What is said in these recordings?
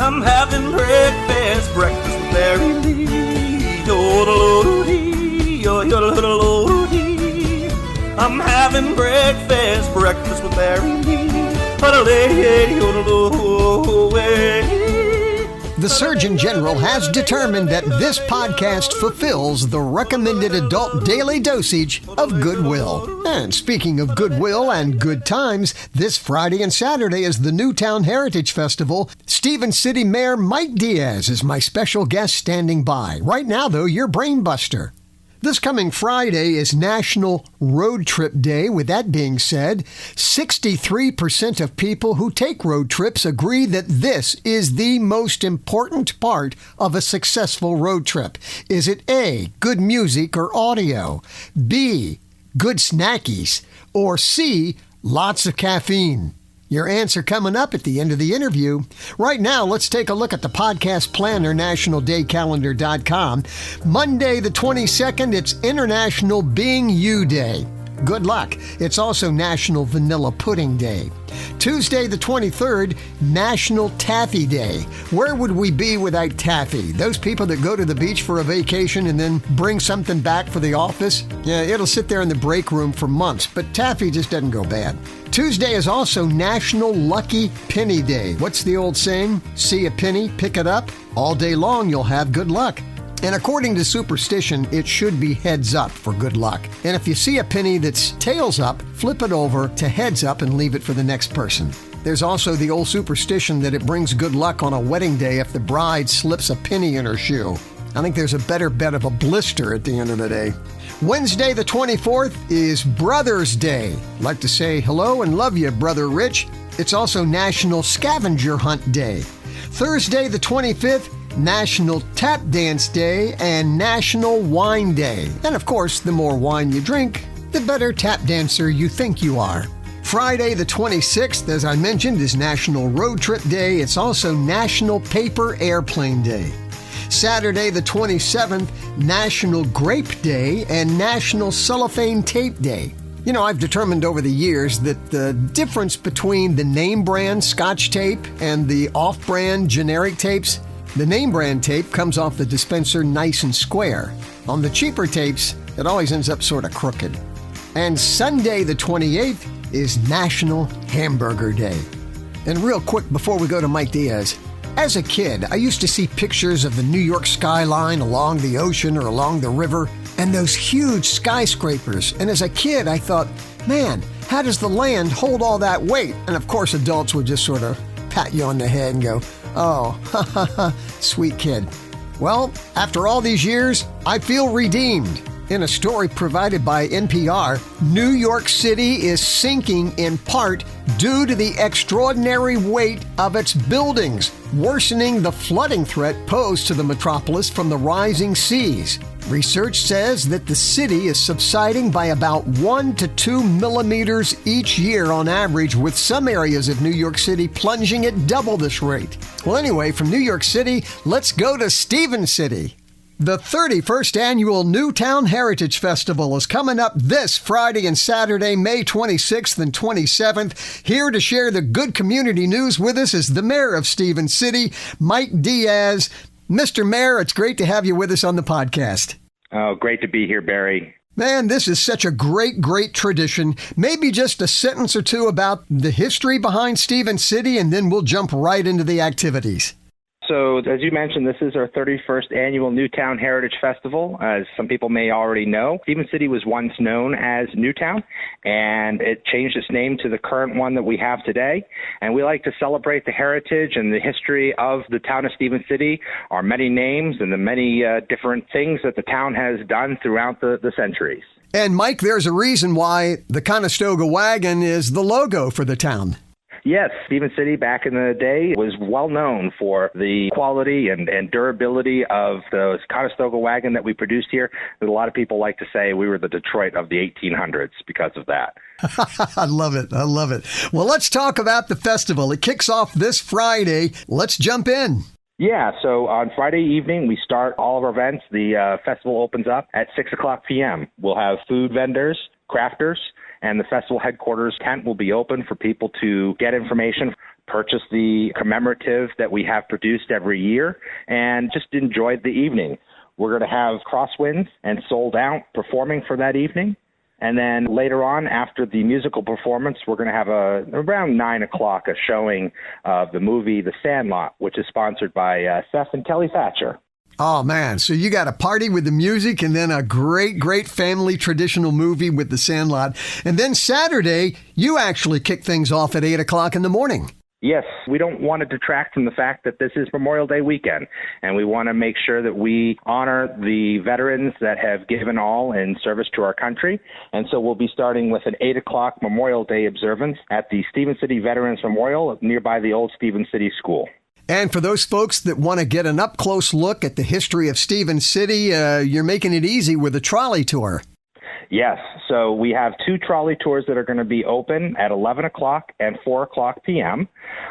I'm having breakfast with Mary Lee. Yo-do-do-do-dee. I'm having breakfast with Mary Lee. The Surgeon General has determined that this podcast fulfills the recommended adult daily dosage of goodwill. And speaking of goodwill and good times, this Friday and Saturday is the Newtown Heritage Festival. Stephen City Mayor Mike Diaz is my special guest standing by. Right now, though, your brain buster. This coming Friday is National Road Trip Day. With that being said, 63% of people who take road trips agree that this is the most important part of a successful road trip. Is it A, good music or audio, B, good snackies, or C, lots of caffeine? Your answer coming up at the end of the interview. Right now, let's take a look at the podcast planner, nationaldaycalendar.com. Monday the 22nd, it's International Being You Day. Good luck. It's also National Vanilla Pudding Day. Tuesday the 23rd, National Taffy Day. Where would we be without taffy? Those people that go to the beach for a vacation and then bring something back for the office? Yeah, it'll sit there in the break room for months, but taffy just doesn't go bad. Tuesday is also National Lucky Penny Day. What's the old saying? See a penny, pick it up. All day long, you'll have good luck. And according to superstition, it should be heads up for good luck. And if you see a penny that's tails up, flip it over to heads up and leave it for the next person. There's also the old superstition that it brings good luck on a wedding day if the bride slips a penny in her shoe. I think there's a better bet of a blister at the end of the day. Wednesday the 24th is Brothers Day. I'd like to say hello and love you, Brother Rich. It's also National Scavenger Hunt Day. Thursday the 25th, National Tap Dance Day and National Wine Day. And of course, the more wine you drink, the better tap dancer you think you are. Friday the 26th, as I mentioned, is National Road Trip Day. It's also National Paper Airplane Day. Saturday the 27th, National Grape Day and National Cellophane Tape Day. You know, I've determined over the years that the difference between the name brand Scotch tape and the off-brand generic tapes, the name brand tape comes off the dispenser nice and square. On the cheaper tapes, it always ends up sort of crooked. And Sunday the 28th is National Hamburger Day. And real quick before we go to Mike Diaz, as a kid, I used to see pictures of the New York skyline along the ocean or along the river and those huge skyscrapers. And as a kid, I thought, man, how does the land hold all that weight? And of course, adults would just sort of pat you on the head and go, oh, ha ha ha, sweet kid. Well, after all these years, I feel redeemed. In a story provided by NPR, New York City is sinking in part due to the extraordinary weight of its buildings, worsening the flooding threat posed to the metropolis from the rising seas. Research says that the city is subsiding by about 1 to 2 millimeters each year on average, with some areas of New York City plunging at double this rate. Well, anyway, from New York City, let's go to Stephen City. The 31st Annual Newtown Heritage Festival is coming up this Friday and Saturday, May 26th and 27th. Here to share the good community news with us is the mayor of Stephen City, Mike Diaz. Mr. Mayor, it's great to have you with us on the podcast. Oh, great to be here, Barry. Man, this is such a great, great tradition. Maybe just a sentence or two about the history behind Stephen City, and then we'll jump right into the activities. So, as you mentioned, this is our 31st annual Newtown Heritage Festival. As some people may already know, Stephen City was once known as Newtown, and it changed its name to the current one that we have today. And we like to celebrate the heritage and the history of the town of Stephen City, our many names and the many different things that the town has done throughout the centuries. And Mike, there's a reason why the Conestoga wagon is the logo for the town. Yes, Stephen City back in the day was well known for the quality and durability of the Conestoga wagon that we produced here. A lot of people like to say we were the Detroit of the 1800s because of that. I love it. I love it. Well, let's talk about the festival. It kicks off this Friday. Let's jump in. Yeah, so on Friday evening, we start all of our events. The festival opens up at 6 o'clock p.m. We'll have food vendors, crafters, and the festival headquarters tent will be open for people to get information. purchase the commemorative that we have produced every year, and just enjoy the evening. We're going to have Crosswinds and Sold Out performing for that evening. And then later on, after the musical performance, we're going to have around 9 o'clock a showing of the movie The Sandlot, which is sponsored by Seth and Kelly Thatcher. Oh, man. So you got a party with the music and then a great, great family traditional movie with The Sandlot. And then Saturday, you actually kick things off at 8 o'clock in the morning. Yes, we don't want to detract from the fact that this is Memorial Day weekend, and we want to make sure that we honor the veterans that have given all in service to our country. And so we'll be starting with an 8 o'clock Memorial Day observance at the Stephen City Veterans Memorial nearby the old Stephen City School. And for those folks that want to get an up-close look at the history of Stephen City, you're making it easy with a trolley tour. Yes. So we have 2 trolley tours that are going to be open at 11 o'clock and 4 o'clock p.m.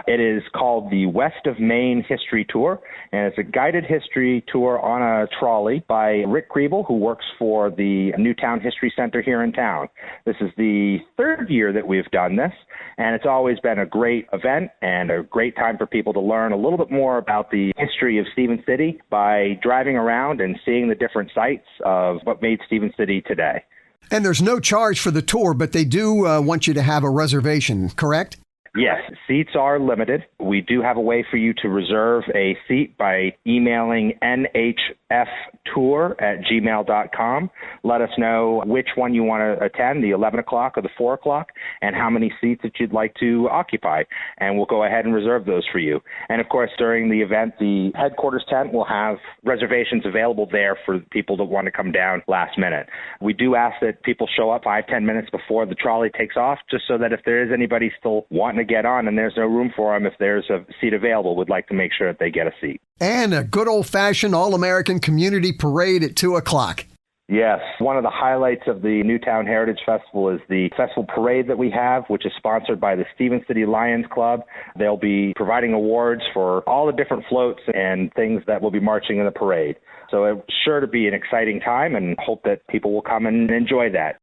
It is called the West of Maine History Tour, and it's a guided history tour on a trolley by Rick Griebel, who works for the Newtown History Center here in town. This is the 3rd year that we've done this, and it's always been a great event and a great time for people to learn a little bit more about the history of Stephen City by driving around and seeing the different sites of what made Stephen City today. And there's no charge for the tour, but they do want you to have a reservation, correct? Yes, seats are limited. We do have a way for you to reserve a seat by emailing nhftour@gmail.com. Let us know which one you want to attend, the 11 o'clock or the 4 o'clock, and how many seats that you'd like to occupy. And we'll go ahead and reserve those for you. And of course, during the event, the headquarters tent will have reservations available there for people that want to come down last minute. We do ask that people show up 5-10 minutes before the trolley takes off, just so that if there is anybody still wanting to get on and there's no room for them, if there's a seat available, we'd like to make sure that they get a seat. And a good old-fashioned all-American community parade at 2 o'clock. Yes. One of the highlights of the Newtown Heritage Festival is the festival parade that we have, which is sponsored by the Stephen City Lions Club. They'll be providing awards for all the different floats and things that will be marching in the parade. So it's sure to be an exciting time, and hope that people will come and enjoy that.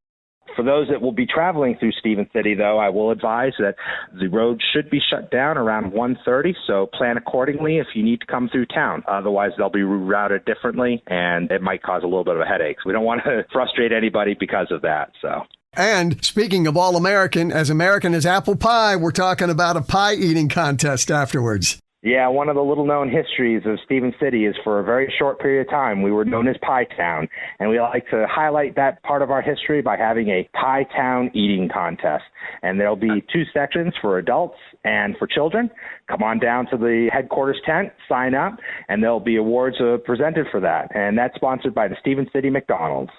For those that will be traveling through Stephen City, though, I will advise that the road should be shut down around 1:30, so plan accordingly if you need to come through town. Otherwise, they'll be routed differently, and it might cause a little bit of a headache. So we don't want to frustrate anybody because of that. And speaking of All-American as apple pie, we're talking about a pie-eating contest afterwards. Yeah, one of the little-known histories of Stephen City is for a very short period of time, we were known as Pie Town, and we like to highlight that part of our history by having a Pie Town eating contest. And there'll be 2 sections for adults and for children. Come on down to the headquarters tent, sign up, and there'll be awards presented for that. And that's sponsored by the Stephen City McDonald's.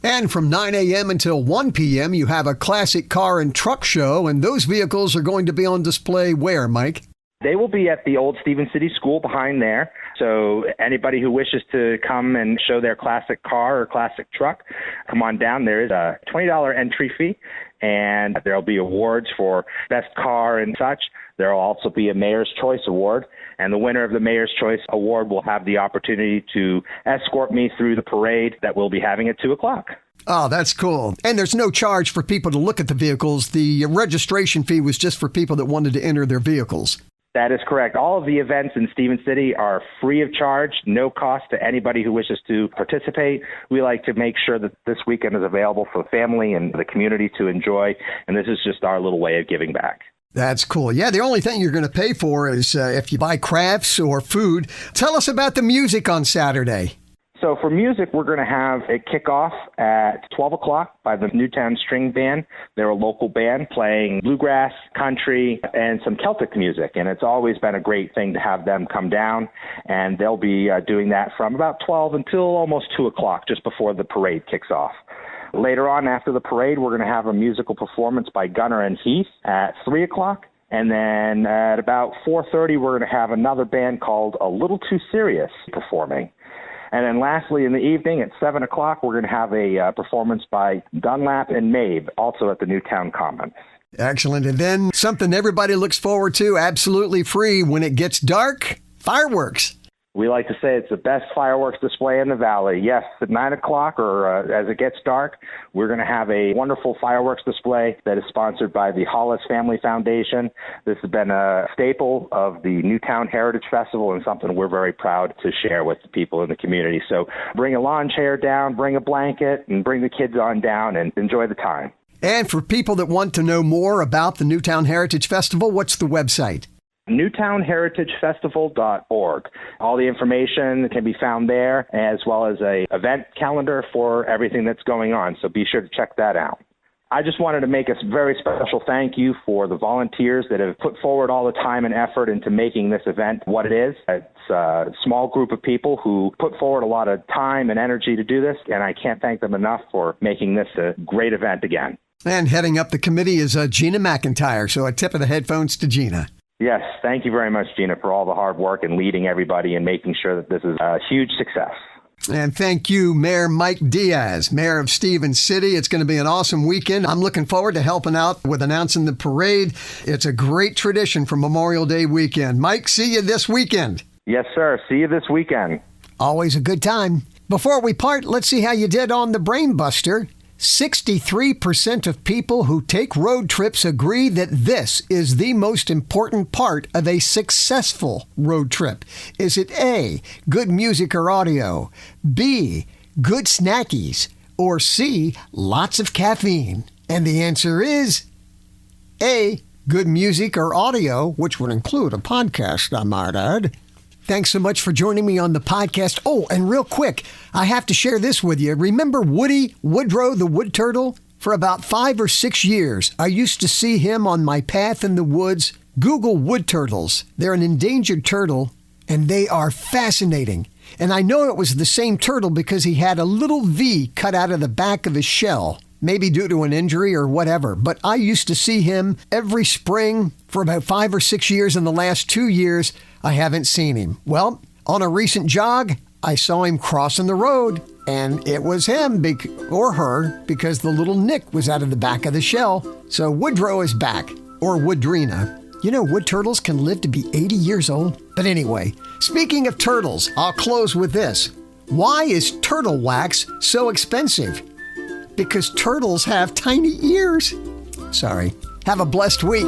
And from 9 a.m. until 1 p.m., you have a classic car and truck show, and those vehicles are going to be on display where, Mike? They will be at the old Stephen City School behind there. So anybody who wishes to come and show their classic car or classic truck, come on down. There is a $20 entry fee, and there'll be awards for best car and such. There will also be a Mayor's Choice Award, and the winner of the Mayor's Choice Award will have the opportunity to escort me through the parade that we'll be having at 2 o'clock. Oh, that's cool. And there's no charge for people to look at the vehicles. The registration fee was just for people that wanted to enter their vehicles. That is correct. All of the events in Stephen City are free of charge, no cost to anybody who wishes to participate. We like to make sure that this weekend is available for the family and the community to enjoy, and this is just our little way of giving back. That's cool. Yeah, the only thing you're going to pay for is if you buy crafts or food. Tell us about the music on Saturday. So for music, we're going to have a kickoff at 12 o'clock by the Newtown String Band. They're a local band playing bluegrass, country, and some Celtic music. And it's always been a great thing to have them come down. And they'll be doing that from about 12 until almost 2 o'clock, just before the parade kicks off. Later on, after the parade, we're going to have a musical performance by Gunnar and Heath at 3 o'clock. And then at about 4:30, we're going to have another band called A Little Too Serious performing. And then lastly, in the evening at 7 o'clock, we're going to have a performance by Dunlap and Mabe, also at the Newtown Commons. Excellent. And then something everybody looks forward to, absolutely free, when it gets dark, fireworks. We like to say it's the best fireworks display in the valley. Yes, at 9 o'clock or as it gets dark, we're going to have a wonderful fireworks display that is sponsored by the Hollis Family Foundation. This has been a staple of the Newtown Heritage Festival and something we're very proud to share with the people in the community. So bring a lawn chair down, bring a blanket, and bring the kids on down and enjoy the time. And for people that want to know more about the Newtown Heritage Festival, what's the website? NewtownHeritageFestival.org. All the information can be found there, as well as a event calendar for everything that's going on. So be sure to check that out. I just wanted to make a very special thank you for the volunteers that have put forward all the time and effort into making this event what it is. It's a small group of people who put forward a lot of time and energy to do this, and I can't thank them enough for making this a great event again. And heading up the committee is Gina McIntyre, so a tip of the headphones to Gina. Yes, thank you very much, Gina, for all the hard work and leading everybody and making sure that this is a huge success. And thank you, Mayor Mike Diaz, Mayor of Stevens City. It's going to be an awesome weekend. I'm looking forward to helping out with announcing the parade. It's a great tradition for Memorial Day weekend. Mike, see you this weekend. Yes, sir. See you this weekend. Always a good time. Before we part, let's see how you did on the Brain Buster. 63% of people who take road trips agree that this is the most important part of a successful road trip. Is it A, good music or audio, B, good snackies, or C, lots of caffeine? And the answer is A, good music or audio, which would include a podcast, I might add. Thanks so much for joining me on the podcast. Oh, and real quick, I have to share this with you. Remember Woodrow the Wood Turtle? For about 5 or 6 years, I used to see him on my path in the woods. Google wood turtles. They're an endangered turtle, and they are fascinating. And I know it was the same turtle because he had a little V cut out of the back of his shell, maybe due to an injury or whatever. But I used to see him every spring for about 5 or 6 years. In the last 2 years, I haven't seen him. Well, on a recent jog, I saw him crossing the road, and it was him or her because the little nick was out of the back of the shell. So Woodrow is back, or Woodrina. You know, wood turtles can live to be 80 years old. But anyway, speaking of turtles, I'll close with this. Why is turtle wax so expensive? Because turtles have tiny ears. Sorry. Have a blessed week.